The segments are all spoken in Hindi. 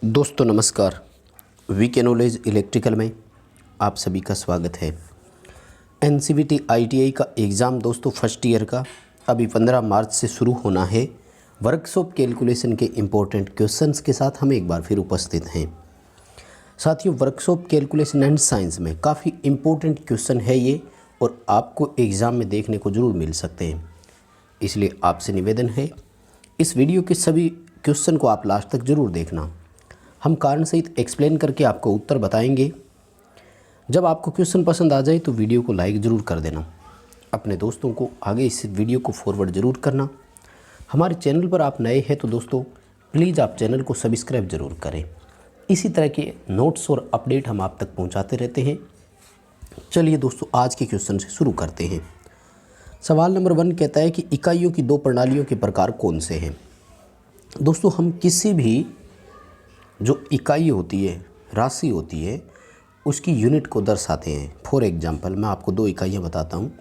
दोस्तों नमस्कार। वीके नॉलेज इलेक्ट्रिकल में आप सभी का स्वागत है। एनसीवीटी आईटीआई का एग्ज़ाम दोस्तों फर्स्ट ईयर का अभी 15 मार्च से शुरू होना है। वर्कशॉप कैलकुलेशन के इम्पोर्टेंट क्वेश्चंस के साथ हम एक बार फिर उपस्थित हैं। साथियों, वर्कशॉप कैलकुलेशन एंड साइंस में काफ़ी इम्पोर्टेंट क्वेश्चन है ये, और आपको एग्ज़ाम में देखने को ज़रूर मिल सकते हैं। इसलिए आपसे निवेदन है, इस वीडियो के सभी क्वेश्चन को आप लास्ट तक ज़रूर देखना। हम कारण सहित एक्सप्लेन करके आपको उत्तर बताएंगे। जब आपको क्वेश्चन पसंद आ जाए तो वीडियो को लाइक ज़रूर कर देना। अपने दोस्तों को आगे इस वीडियो को फॉरवर्ड ज़रूर करना। हमारे चैनल पर आप नए हैं तो दोस्तों प्लीज़ आप चैनल को सब्सक्राइब ज़रूर करें। इसी तरह के नोट्स और अपडेट हम आप तक पहुंचाते रहते हैं। चलिए दोस्तों, आज के क्वेश्चन से शुरू करते हैं। सवाल नंबर 1 कहता है कि इकाइयों की दो प्रणालियों के प्रकार कौन से हैं। दोस्तों, हम किसी भी जो इकाई होती है, राशि होती है, उसकी यूनिट को दर्शाते हैं। फॉर एग्जांपल मैं आपको दो इकाइयाँ बताता हूँ।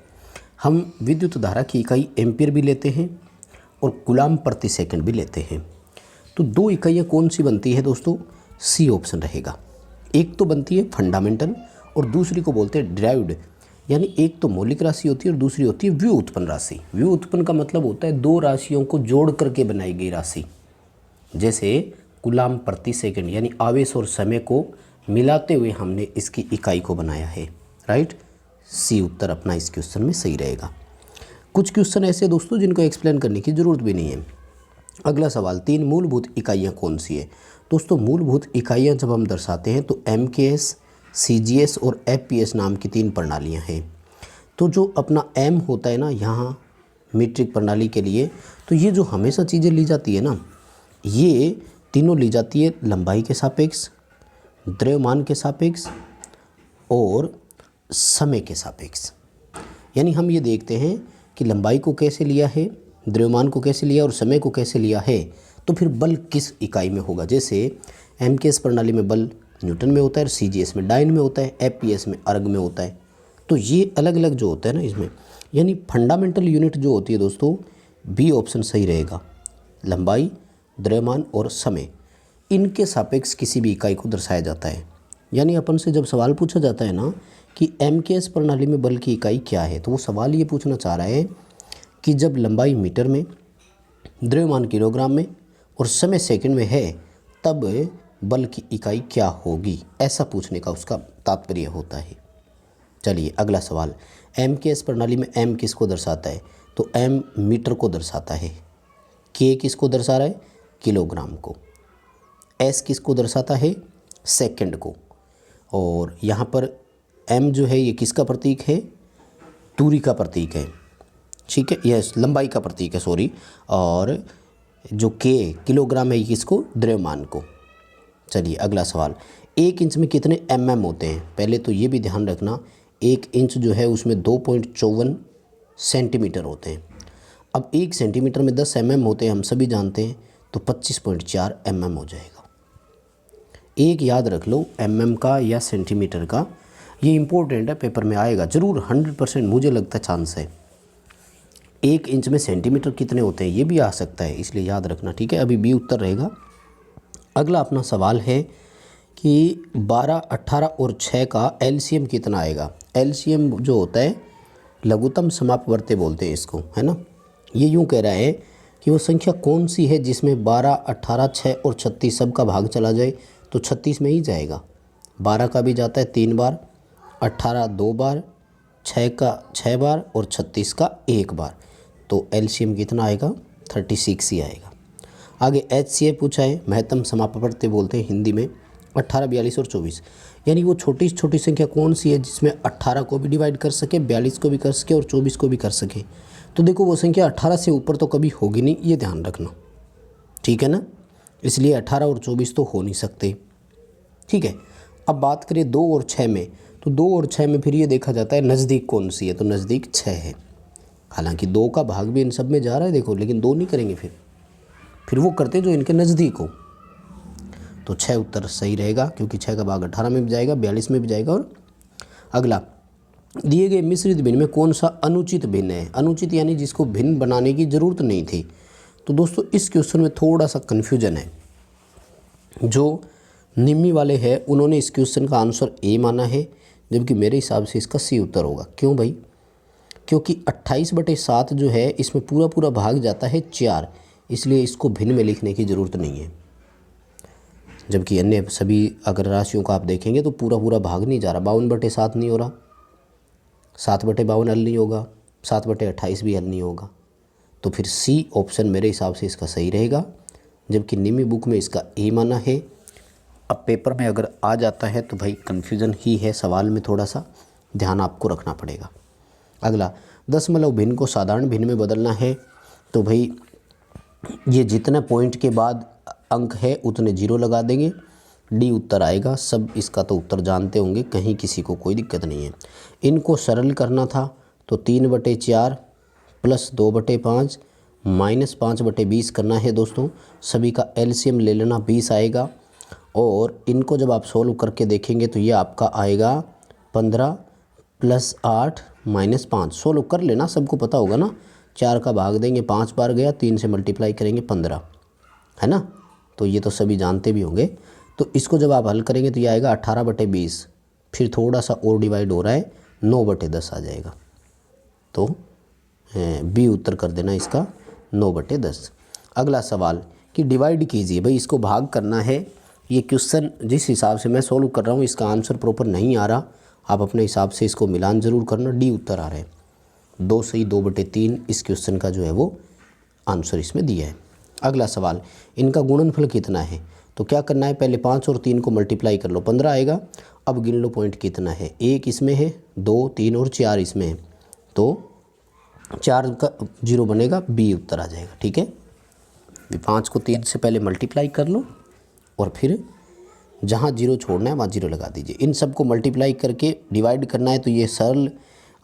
हम विद्युत धारा की इकाई एम्पियर भी लेते हैं और कूलम प्रति सेकंड भी लेते हैं। तो दो इकाइयाँ कौन सी बनती है दोस्तों? सी ऑप्शन रहेगा। एक तो बनती है फंडामेंटल और दूसरी को बोलते हैं डिराइव्ड। यानी एक तो मौलिक राशि होती है और दूसरी होती है व्युत्पन्न राशि। व्युत्पन्न का मतलब होता है दो राशियों को जोड़ करके बनाई गई राशि। जैसे कूलम प्रति सेकंड, यानी आवेश और समय को मिलाते हुए हमने इसकी इकाई को बनाया है। राइट, सी उत्तर अपना इस क्वेश्चन में सही रहेगा। कुछ क्वेश्चन ऐसे दोस्तों जिनको एक्सप्लेन करने की ज़रूरत भी नहीं है। अगला सवाल, 3 मूलभूत इकाइयाँ कौन सी है। दोस्तों, मूलभूत इकाइयाँ जब हम दर्शाते हैं तो MKS, CGS और FPS नाम की 3 प्रणालियाँ हैं। तो जो अपना M होता है ना यहाँ मीट्रिक प्रणाली के लिए, तो ये जो हमेशा चीज़ें ली जाती है ना, ये तीनों ली जाती है लंबाई के सापेक्ष, द्रव्यमान के सापेक्ष और समय के सापेक्ष। यानी हम ये देखते हैं कि लंबाई को कैसे लिया है, द्रव्यमान को कैसे लिया और समय को कैसे लिया है, तो फिर बल किस इकाई में होगा। जैसे MKS प्रणाली में बल न्यूटन में होता है, CGS में डाइन में होता है, FPS में अर्ग में होता है। तो ये अलग अलग जो होता है ना इसमें, यानी फंडामेंटल यूनिट जो होती है दोस्तों, बी ऑप्शन सही रहेगा। लंबाई, द्रव्यमान और समय, इनके सापेक्ष किसी भी इकाई को दर्शाया जाता है। यानी अपन से जब सवाल पूछा जाता है ना कि MKS प्रणाली में बल की इकाई क्या है, तो वो सवाल ये पूछना चाह रहा है कि जब लंबाई मीटर में, द्रव्यमान किलोग्राम में और समय सेकंड में है, तब बल की इकाई क्या होगी, ऐसा पूछने का उसका तात्पर्य होता है। चलिए अगला सवाल, MKS प्रणाली में M किसको दर्शाता है, तो M मीटर को दर्शाता है। K किसको दर्शा रहा है, किलोग्राम को। S किसको दर्शाता है, सेकंड को। और यहाँ पर M जो है ये किसका प्रतीक है, दूरी का प्रतीक है। ठीक है, यह लंबाई का प्रतीक है, सॉरी। और जो K किलोग्राम है ये किसको, द्रव्यमान को। चलिए अगला सवाल, 1 इंच में कितने mm होते हैं। पहले तो ये भी ध्यान रखना, 1 इंच जो है उसमें 2.54 सेंटीमीटर होते हैं। अब 1 सेंटीमीटर में 10 mm होते हैं, हम सभी जानते हैं, तो 25.4 mm हो जाएगा। एक याद रख लो, mm का या सेंटीमीटर का, ये इंपॉर्टेंट है, पेपर में आएगा ज़रूर 100%, मुझे लगता है चांस है। 1 इंच में सेंटीमीटर कितने होते हैं ये भी आ सकता है, इसलिए याद रखना। ठीक है, अभी बी उत्तर रहेगा। अगला अपना सवाल है कि 12, 18 और 6 का LCM कितना आएगा। LCM जो होता है लघुत्तम समापवर्ती बोलते हैं इसको, है ना। ये यूँ कह रहा है कि वो संख्या कौन सी है जिसमें 12, 18, 6 और 36 सब का भाग चला जाए, तो 36 में ही जाएगा। 12 का भी जाता है 3 बार, 18 2 बार, 6 का 6 बार और 36 का 1 बार। तो LCM कितना आएगा, 36 ही आएगा। आगे HCF पूछा है, महत्तम समापवर्ती बोलते हैं हिंदी में, 18, 42 और 24। यानी वो छोटी छोटी संख्या कौन सी है जिसमें 18 को भी डिवाइड कर सके, 42 को भी कर सके और 24 को भी कर सके। तो देखो वो संख्या 18 से ऊपर तो कभी होगी नहीं, ये ध्यान रखना। ठीक है ना, इसलिए 18 और 24 तो हो नहीं सकते। ठीक है, अब बात करें 2 और 6 में, तो 2 और 6 में फिर ये देखा जाता है नज़दीक कौन सी है, तो नज़दीक 6 है। हालांकि 2 का भाग भी इन सब में जा रहा है देखो, लेकिन 2 नहीं करेंगे, फिर वो करते हैं जो इनके नज़दीक हो। तो 6 उत्तर सही रहेगा, क्योंकि 6 का भाग 18 में भी जाएगा, 42 में भी जाएगा। और अगला, दिए गए मिश्रित भिन्न में कौन सा अनुचित भिन्न है। अनुचित यानी जिसको भिन्न बनाने की ज़रूरत नहीं थी। तो दोस्तों इस क्वेश्चन में थोड़ा सा कन्फ्यूजन है। जो निम्मी वाले हैं उन्होंने इस क्वेश्चन का आंसर ए माना है, जबकि मेरे हिसाब से इसका सी उत्तर होगा। क्यों भाई? क्योंकि 28/7 जो है इसमें पूरा पूरा भाग जाता है 4, इसलिए इसको भिन्न में लिखने की ज़रूरत नहीं है। जबकि अन्य सभी अगर राशियों का आप देखेंगे तो पूरा पूरा भाग नहीं जा रहा, 52/7 नहीं हो रहा, 7/52 हल नहीं होगा, 7/28 भी हल नहीं होगा। तो फिर सी ऑप्शन मेरे हिसाब से इसका सही रहेगा, जबकि निम्मी बुक में इसका ए माना है। अब पेपर में अगर आ जाता है तो भाई कन्फ्यूज़न ही है, सवाल में थोड़ा सा ध्यान आपको रखना पड़ेगा। अगला, दशमलव भिन्न को साधारण भिन्न में बदलना है। तो भाई ये जितने पॉइंट के बाद अंक है उतने जीरो लगा देंगे, डी उत्तर आएगा। सब इसका तो उत्तर जानते होंगे, कहीं किसी को कोई दिक्कत नहीं है। इनको सरल करना था तो 3/4 प्लस 2/5 माइनस 5/20 करना है दोस्तों। सभी का एलसीएम ले लेना, 20 आएगा। और इनको जब आप सोल्व करके देखेंगे तो ये आपका आएगा 15 प्लस 8 माइनस 5। सोल्व कर लेना, सबको पता होगा ना। 4 का भाग देंगे 5 बार गया, 3 से मल्टीप्लाई करेंगे 15, है ना। तो ये तो सभी जानते भी होंगे। तो इसको जब आप हल करेंगे तो ये आएगा 18/20। फिर थोड़ा सा और डिवाइड हो रहा है, 9/10 आ जाएगा। तो बी उत्तर कर देना इसका 9/10। अगला सवाल कि डिवाइड कीजिए। भाई इसको भाग करना है। ये क्वेश्चन जिस हिसाब से मैं सोल्व कर रहा हूँ इसका आंसर प्रॉपर नहीं आ रहा, आप अपने हिसाब से इसको मिलान ज़रूर करना। डी उत्तर आ रहा है, 2 सही 2/3 इस क्वेश्चन का जो है वो आंसर इसमें दिया है। अगला सवाल, इनका गुणनफल कितना है? तो क्या करना है, पहले 5 और 3 को मल्टीप्लाई कर लो, 15 आएगा। अब गिन लो पॉइंट कितना है, 1 इसमें है, 2, 3 और 4 इसमें है। तो 4 का 0 बनेगा, बी उत्तर आ जाएगा। ठीक है, 5 को 3 से पहले मल्टीप्लाई कर लो और फिर जहाँ 0 छोड़ना है वहाँ 0 लगा दीजिए। इन सब को मल्टीप्लाई करके डिवाइड करना है, तो ये सरल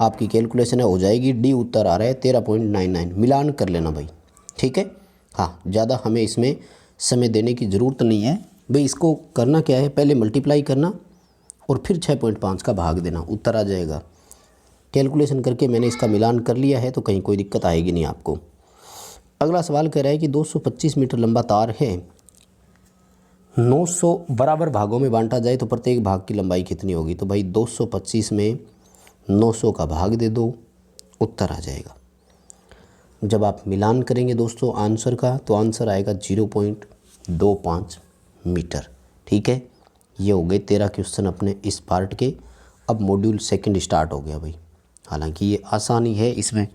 आपकी कैलकुलेशन है, हो जाएगी। डी उत्तर आ रहा है 13.99। मिलान कर लेना भाई, ठीक है। हाँ, ज़्यादा हमें इसमें समय देने की ज़रूरत नहीं है भाई। इसको करना क्या है, पहले मल्टीप्लाई करना और फिर 6.5 का भाग देना, उत्तर आ जाएगा। कैलकुलेशन करके मैंने इसका मिलान कर लिया है, तो कहीं कोई दिक्कत आएगी नहीं आपको। अगला सवाल कह रहा है कि 225 मीटर लंबा तार है, 900 बराबर भागों में बांटा जाए तो प्रत्येक भाग की लंबाई कितनी होगी? तो भाई 225 में 900 का भाग दे दो, उत्तर आ जाएगा। जब आप मिलान करेंगे दोस्तों आंसर का, तो आंसर आएगा 0.25 मीटर। ठीक है, ये हो गए 13 क्वेश्चन अपने इस पार्ट के। अब मॉड्यूल सेकंड स्टार्ट हो गया भाई। हालांकि ये आसानी है, इसमें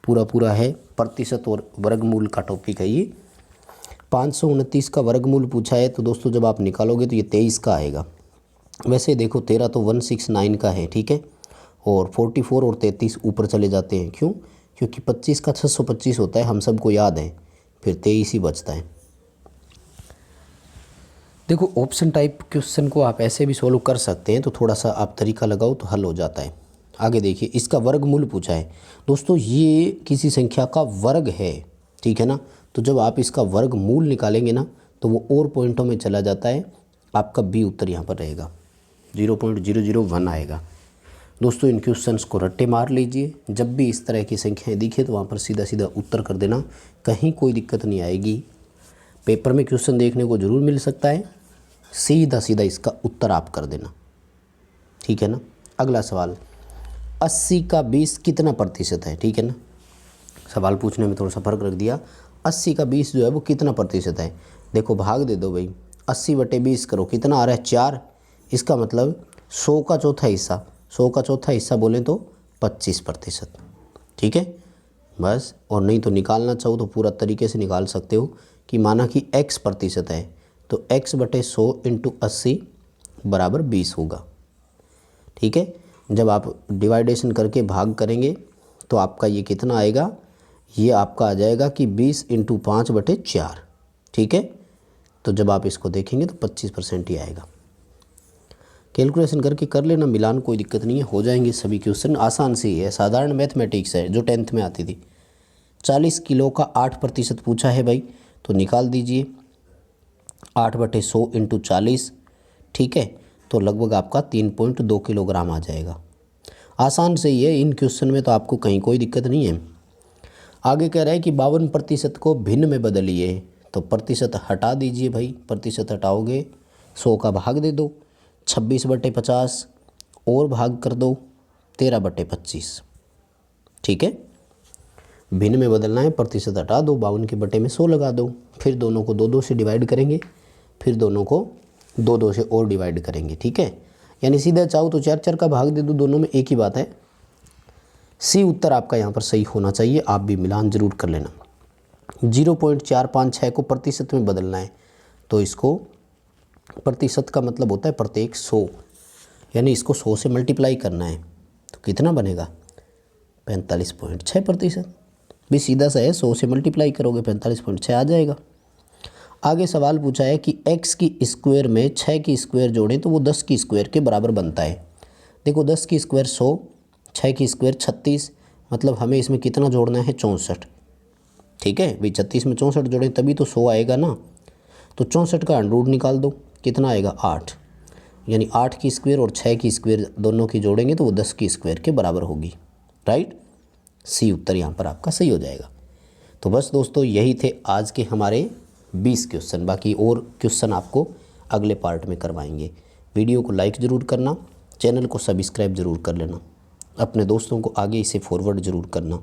पूरा है, प्रतिशत और वर्गमूल का टॉपिक है ये। 529 का वर्गमूल पूछा है, तो दोस्तों जब आप निकालोगे तो ये 23 का आएगा। वैसे देखो 13 तो 169 का है, ठीक है, और 44 और 33 ऊपर चले जाते हैं। क्यों? क्योंकि 25 का 625 होता है, हम सबको याद है, फिर 23 ही बचता है। देखो ऑप्शन टाइप क्वेश्चन को आप ऐसे भी सोल्व कर सकते हैं, तो थोड़ा सा आप तरीका लगाओ तो हल हो जाता है। आगे देखिए, इसका वर्गमूल पूछा है दोस्तों। ये किसी संख्या का वर्ग है, ठीक है ना। तो जब आप इसका वर्गमूल निकालेंगे ना, तो वो और पॉइंटों में चला जाता है। आपका बी उत्तर यहाँ पर रहेगा, 0.001 आएगा। दोस्तों इन क्वेश्चंस को रट्टे मार लीजिए, जब भी इस तरह की संख्याएं दिखे तो वहाँ पर सीधा सीधा उत्तर कर देना, कहीं कोई दिक्कत नहीं आएगी। पेपर में क्वेश्चन देखने को ज़रूर मिल सकता है, सीधा सीधा इसका उत्तर आप कर देना, ठीक है ना। अगला सवाल, 80 का 20 कितना प्रतिशत है? ठीक है ना, सवाल पूछने में थोड़ा सा फर्क रख दिया। 80 का 20 जो है वो कितना प्रतिशत है? देखो भाग दे दो भाई, 80/20 करो, कितना आ रहा है? 4। इसका मतलब 100 का चौथा हिस्सा, 100 का चौथा हिस्सा बोलें तो 25%। ठीक है बस। और नहीं तो निकालना चाहो तो पूरा तरीके से निकाल सकते हो कि माना कि x प्रतिशत है, तो x/100 × 80 बराबर 20 होगा। ठीक है, जब आप डिवाइडेशन करके भाग करेंगे तो आपका ये कितना आएगा? ये आपका आ जाएगा कि 20 × 5/4। ठीक है, तो जब आप इसको देखेंगे तो 25% ही आएगा। कैलकुलेशन करके कर लेना मिलान, कोई दिक्कत नहीं है, हो जाएंगे सभी क्वेश्चन। आसान से ही है, साधारण मैथमेटिक्स है जो 10th में आती थी। 40 किलो का 8% पूछा है भाई, तो निकाल दीजिए 8/100 × 40। ठीक है, तो लगभग आपका 3.2 किलोग्राम आ जाएगा। आसान से ही है, इन क्वेश्चन में तो आपको कहीं कोई दिक्कत नहीं है। आगे कह रहा है कि 52% को भिन्न में बदलिए। तो प्रतिशत हटा दीजिए भाई, प्रतिशत हटाओगे 100 का भाग दे दो 26/50 और भाग कर दो 13/25। ठीक है, भिन्न में बदलना है, प्रतिशत हटा दो 52 के बटे में 100 लगा दो, फिर दोनों को 2-2 से डिवाइड करेंगे, फिर दोनों को 2-2 से और डिवाइड करेंगे। ठीक है, यानी सीधा चाहो तो 4-4 का भाग दे दो, दोनों में एक ही बात है। सी उत्तर आपका यहाँ पर सही होना चाहिए, आप भी मिलान जरूर कर लेना। 0.456 को प्रतिशत में बदलना है, तो इसको प्रतिशत का मतलब होता है प्रत्येक 100, यानी इसको 100 से मल्टीप्लाई करना है, तो कितना बनेगा 45.6%। भी सीधा सा है, 100 से मल्टीप्लाई करोगे 45.6 आ जाएगा। आगे सवाल पूछा है कि x की स्क्वायर में 6 की स्क्वायर जोड़ें तो वो 10 की स्क्वायर के बराबर बनता है। देखो 10 की स्क्वायर 100, 6 की स्क्वायर 36, मतलब हमें इसमें कितना जोड़ना है 64। ठीक है भाई, 36 में 64 जोड़ें तभी तो 100 आएगा ना, तो 64 का अंडर निकाल दो, कितना आएगा 8, यानी 8 की स्क्वायर और 6 की स्क्वायर दोनों की जोड़ेंगे तो वो 10 की स्क्वायर के बराबर होगी। राइट, सी उत्तर यहाँ पर आपका सही हो जाएगा। तो बस दोस्तों यही थे आज के हमारे 20 क्वेश्चन, बाकी और क्वेश्चन आपको अगले पार्ट में करवाएंगे। वीडियो को लाइक ज़रूर करना, चैनल को सब्सक्राइब ज़रूर कर लेना, अपने दोस्तों को आगे इसे फॉरवर्ड ज़रूर करना।